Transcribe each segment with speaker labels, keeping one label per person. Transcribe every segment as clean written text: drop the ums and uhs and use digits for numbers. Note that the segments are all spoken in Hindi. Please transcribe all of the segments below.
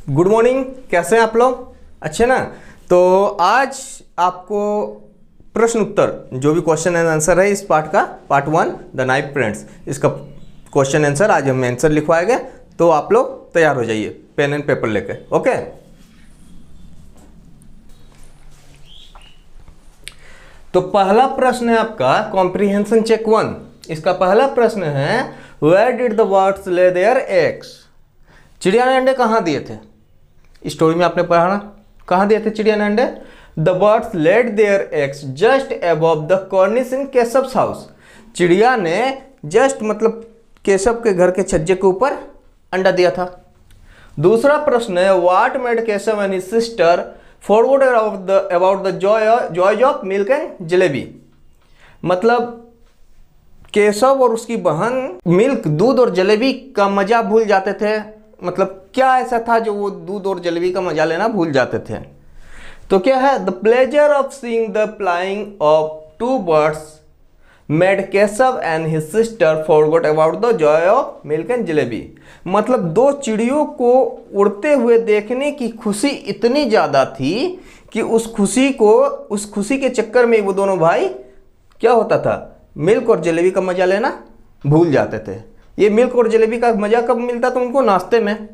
Speaker 1: गुड मॉर्निंग, कैसे हैं आप लोग? अच्छे ना। तो आज आपको प्रश्न उत्तर जो भी क्वेश्चन एंड आंसर है इस पार्ट का, पार्ट 1 द नाइफ फ्रेंड्स, इसका क्वेश्चन आंसर आज हम आंसर लिखवाएंगे। तो आप लोग तैयार हो जाइए पेन एंड पेपर लेके। ओके, तो पहला प्रश्न है आपका कॉम्प्रिहेंशन चेक 1। इसका पहला प्रश्न है where did the birds lay their eggs. चिड़िया ने अंडे कहाँ दिए थे? स्टोरी में आपने पढ़ा ना, कहाँ दिए थे चिड़िया ने अंडे? The birds laid their eggs just above the cornice in Keshav's house. चिड़िया ने जस्ट मतलब केशव के घर के छज्जे के ऊपर अंडा दिया था। दूसरा प्रश्न है what made Keshav and his sister forward about the joy of milk and jalebi. मतलब केशव और उसकी बहन मिल्क, दूध और जलेबी का मजा भूल जाते थे। मतलब क्या ऐसा था जो वो दूध और जलेबी का मजा लेना भूल जाते थे? तो क्या है? The pleasure of seeing the flying of two birds made Keshav and his sister forgot about the joy of milk and jalebi. मतलब दो चिड़ियों को उड़ते हुए देखने की खुशी इतनी ज़्यादा थी कि उस खुशी के चक्कर में वो दोनों भाई क्या होता था, मिल्क और जलेबी का मजा लेना भूल जाते थे। ये मिल्क और जलेबी का मजा कब मिलता था उनको? नाश्ते में।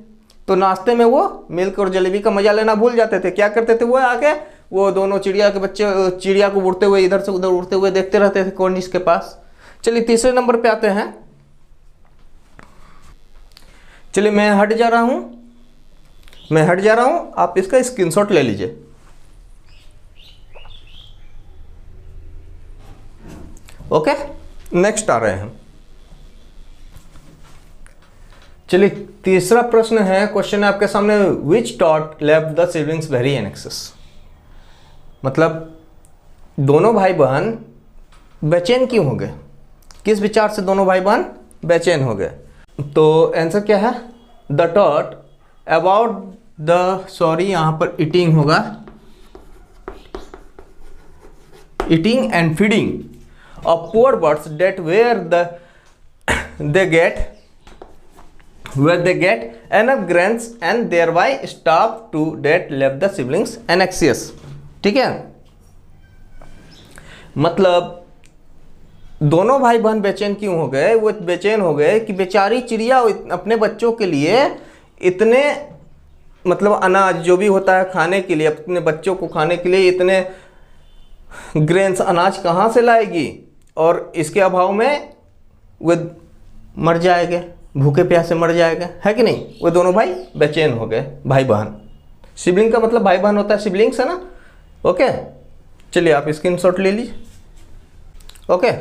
Speaker 1: तो नाश्ते में वो मिल्क और जलेबी का मजा लेना भूल जाते थे। क्या करते थे वो? आके वो दोनों चिड़िया के बच्चे चिड़िया को उड़ते हुए इधर से उधर उड़ते हुए देखते रहते थे कॉर्निस के पास। चलिए तीसरे नंबर पे आते हैं। चलिए मैं हट जा रहा हूं, आप इसका स्क्रीनशॉट ले लीजिए। ओके, नेक्स्ट आ रहे हैं। चलिए तीसरा प्रश्न है, क्वेश्चन है आपके सामने which thought left the siblings very anxious. मतलब दोनों भाई बहन बेचैन क्यों हो गए? किस विचार से दोनों भाई बहन बेचैन हो गए? तो आंसर क्या है? The thought about the, sorry यहाँ पर ईटिंग होगा, eating and feeding of poor birds that whether they get enough grains and thereby stop to that left the siblings anxious। ठीक है, मतलब दोनों भाई बहन बेचैन क्यों हो गए? वो बेचैन हो गए कि बेचारी चिड़िया अपने बच्चों के लिए इतने मतलब अनाज जो भी होता है खाने के लिए, अपने बच्चों को खाने के लिए इतने ग्रेन्स अनाज कहाँ से लाएगी, और इसके अभाव में वो मर जाएंगे, भूखे प्यासे मर जाएगा, है कि नहीं? वो दोनों भाई बेचैन हो गए, भाई बहन। सिबलिंग का मतलब भाई बहन होता है, सिबलिंग्स है ना। ओके, चलिए आप स्क्रीनशॉट ले लीजिए। ओके,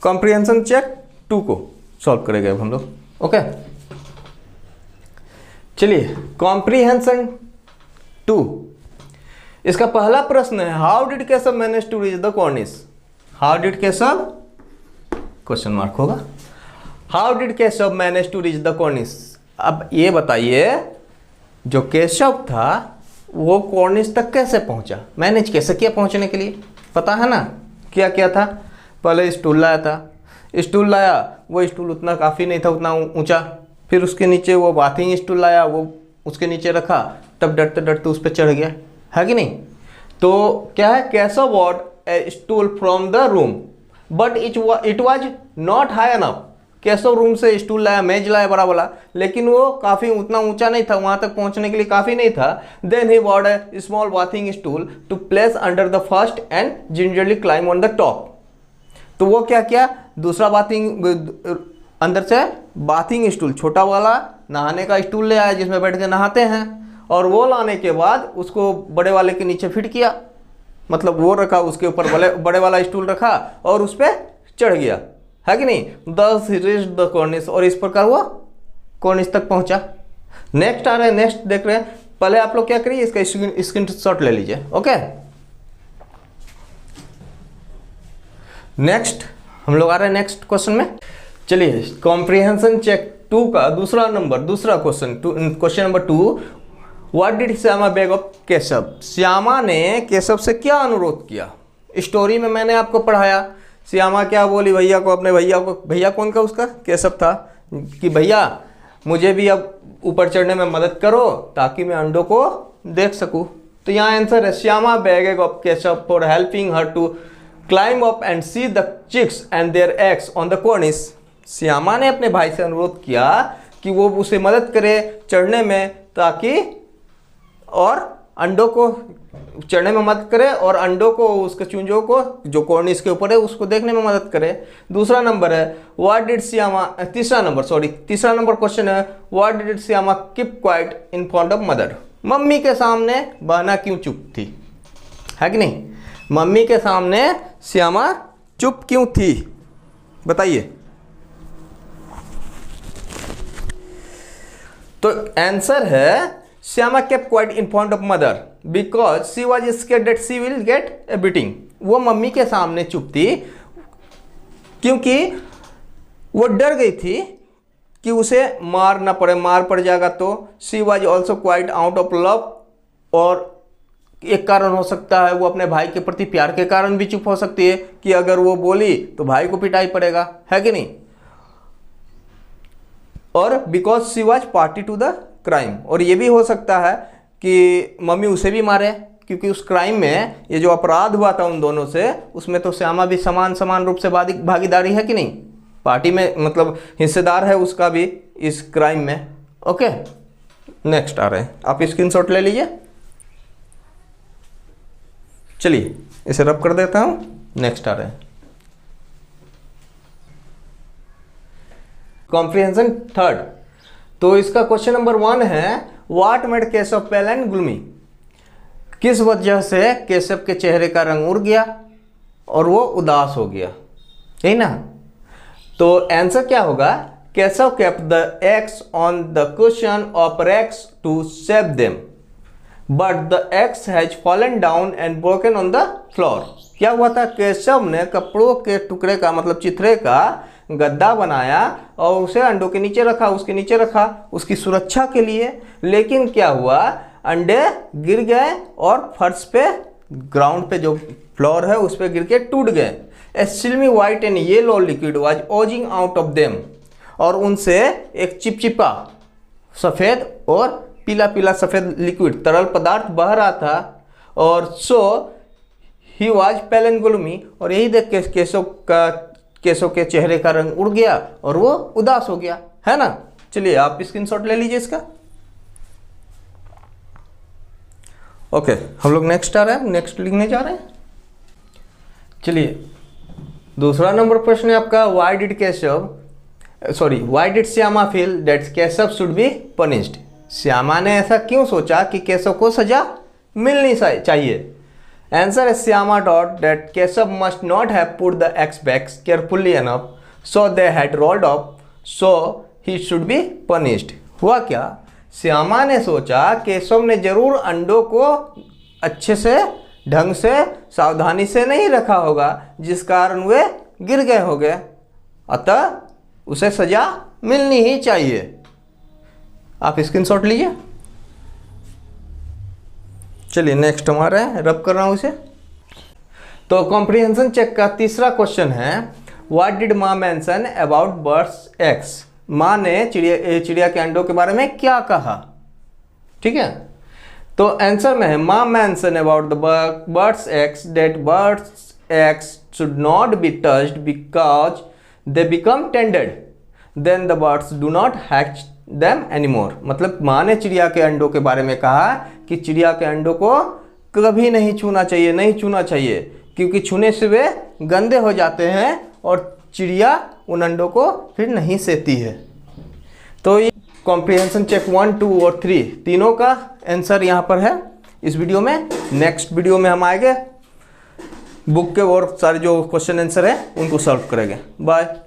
Speaker 1: कॉम्प्रिहेंशन चेक 2 को सॉल्व करेंगे अब हम लोग। ओके, चलिए कॉम्प्रिहेंशन 2, इसका पहला प्रश्न है how did Keshav manage to reach the cornice. How did Keshav, question mark होगा, how did Keshav manage to reach the cornice. अब ये बताइए जो केशव था वो कॉर्निस तक कैसे पहुंचा, मैनेज कैसे किया पहुंचने के लिए? पता है ना क्या क्या था? पहले स्टूल लाया था, स्टूल लाया, वो स्टूल उतना काफ़ी नहीं था, उतना ऊंचा। फिर उसके नीचे वो बाथिंग स्टूल लाया, वो उसके नीचे रखा, तब डरते डरते उस पर चढ़ गया, है कि नहीं? तो क्या है, Keshav bot A stool from the room but it was not high enough. Keshav room से स्टूल लाया, मेज लाया बड़ा वाला, लेकिन वो काफ़ी उतना ऊंचा नहीं था, वहां तक पहुंचने के लिए काफ़ी नहीं था। Then he bought a small bathing stool to place under the first and gingerly climb on the top. तो वो क्या किया, दूसरा बाथिंग अंदर से बाथिंग स्टूल, छोटा वाला नहाने का स्टूल ले आया जिसमें बैठ के नहाते हैं, और वो लाने के बाद उसको बड़े वाले के नीचे फिट किया। मतलब वो रखा, उसके ऊपर बड़े वाला स्टूल रखा और उस पर चढ़ गया, है कि नहीं? दस रीच्ड द कॉर्निस, और इस प्रकार वो कॉर्निस तक पहुंचा। नेक्स्ट आ रहे हैं, नेक्स्ट देख रहे हैं। पहले आप लोग क्या करिए, इसका स्क्रीनशॉट ले लीजिए। ओके, नेक्स्ट हम लोग आ रहे हैं नेक्स्ट क्वेश्चन में। चलिए कॉम्प्रिहेंशन चेक 2 का दूसरा question, question number 2, what did Shyama beg of Keshav. Shyama ने केशव से क्या अनुरोध किया? स्टोरी में मैंने आपको पढ़ाया, श्यामा क्या बोली भैया को, अपने भैया को, भैया कौन का उसका? केशव था, कि भैया मुझे भी अब ऊपर चढ़ने में मदद करो ताकि मैं अंडों को देख सकूं। तो यहाँ आंसर है Shyama begged of Keshav for helping her to climb up and see the chicks and their eggs on the cornice. Shyama ने अपने भाई से अनुरोध किया कि वो उसे मदद करे चढ़ने में ताकि और अंडों को चढ़ने में मदद करे और अंडों को उसके चूंजों को जो कॉर्निस के ऊपर है उसको देखने में मदद करे। दूसरा नंबर है व्हाट डिड श्यामा, तीसरा नंबर क्वेश्चन है what did Shyama keep quiet in front of mother. Mummy के सामने बहना क्यों चुप थी, है कि नहीं? मम्मी के सामने श्यामा चुप क्यों थी, बताइए। तो आंसर है Shyama kept quiet in front of mother because she was scared that she will get a beating। वो मम्मी के सामने चुप थी क्योंकि वो डर गई थी कि उसे मार ना पड़े, मार पड़ जाएगा तो। she was also quite out of love, और एक कारण हो सकता है वो अपने भाई के प्रति प्यार के कारण भी चुप हो सकती है कि अगर वो बोली तो भाई को पिटाई पड़ेगा, है कि नहीं? और because she was party to the crime, और ये भी हो सकता है कि मम्मी उसे भी मारे क्योंकि उस क्राइम में ये जो अपराध हुआ था उन दोनों से उसमें तो श्यामा भी समान रूप से भागीदारी है कि नहीं, पार्टी में मतलब हिस्सेदार है उसका भी इस क्राइम में। ओके, नेक्स्ट आ रहे हैं, आप स्क्रीनशॉट ले लीजिए। चलिए इसे रब कर देता हूं, नेक्स्ट आ रहे हैं कॉम्प्रिहेंशन थर्ड। तो इसका क्वेश्चन नंबर 1 है what made Keshav pail and gloomy. किस वजह से केशव के चेहरे का रंग उड़ गया और वो उदास हो गया, यही ना? तो आंसर क्या होगा, Keshav kept the eggs on the cushion of racks to save them but the eggs has fallen down and broken on the floor. क्या हुआ था, केशव ने कपड़ों के टुकड़े का मतलब चिथड़े का गद्दा बनाया और उसे अंडों के नीचे रखा, उसके नीचे रखा उसकी सुरक्षा के लिए, लेकिन क्या हुआ, अंडे गिर गए और फर्श पे, ग्राउंड पे जो फ्लोर है उस पे गिर के टूट गए। A slimy white and yellow liquid was oozing out of them, और उनसे एक चिपचिपा सफ़ेद और पीला पीला सफ़ेद लिक्विड तरल पदार्थ बह रहा था। और so he was pale and gloomy, और यही देख के केशव के चेहरे का रंग उड़ गया और वो उदास हो गया, है ना? चलिए आप स्क्रीनशॉट ले लीजिए इसका। ओके, हम लोग नेक्स्ट आ रहे हैं, नेक्स्ट लिखने जा रहे हैं। चलिए दूसरा नंबर प्रश्न है आपका why did Shyama feel that Keshav should be punished. Shyama ने ऐसा क्यों सोचा कि केशव को सजा मिलनी चाहिए। Answer is Syama thought that Keshav must not have put the eggs back carefully enough, so they had rolled up, so he should be punished। हुआ क्या, श्यामा ने सोचा केशव ने जरूर अंडों को अच्छे से ढंग से सावधानी से नहीं रखा होगा जिस कारण वे गिर गए होंगे, अतः उसे सजा मिलनी ही चाहिए। आप स्क्रीनशॉट लीजिए। चलिए नेक्स्ट हमारा है, रब कर रहा हूँ इसे। तो कॉम्प्रिहेंशन चेक का तीसरा क्वेश्चन है व्हाट डिड माँ मेंशन अबाउट बर्ड्स एग्स। माँ ने चिड़िया के अंडों के बारे में क्या कहा, ठीक है? तो आंसर में है माँ mention about the birds eggs that birds eggs should not be touched because they become tender than the birds do not hatch them anymore. मतलब माँ ने चिड़िया के अंडों के बारे में कहा कि चिड़िया के अंडों को कभी नहीं छूना चाहिए क्योंकि छूने से वे गंदे हो जाते हैं और चिड़िया उन अंडों को फिर नहीं सेती है। तो ये कॉम्प्रिहेंशन चेक 1, 2 और 3 तीनों का आंसर यहाँ पर है इस वीडियो में। नेक्स्ट वीडियो में हम आएंगे बुक के और सारे जो क्वेश्चन आंसर है उनको सॉल्व करेंगे। बाय।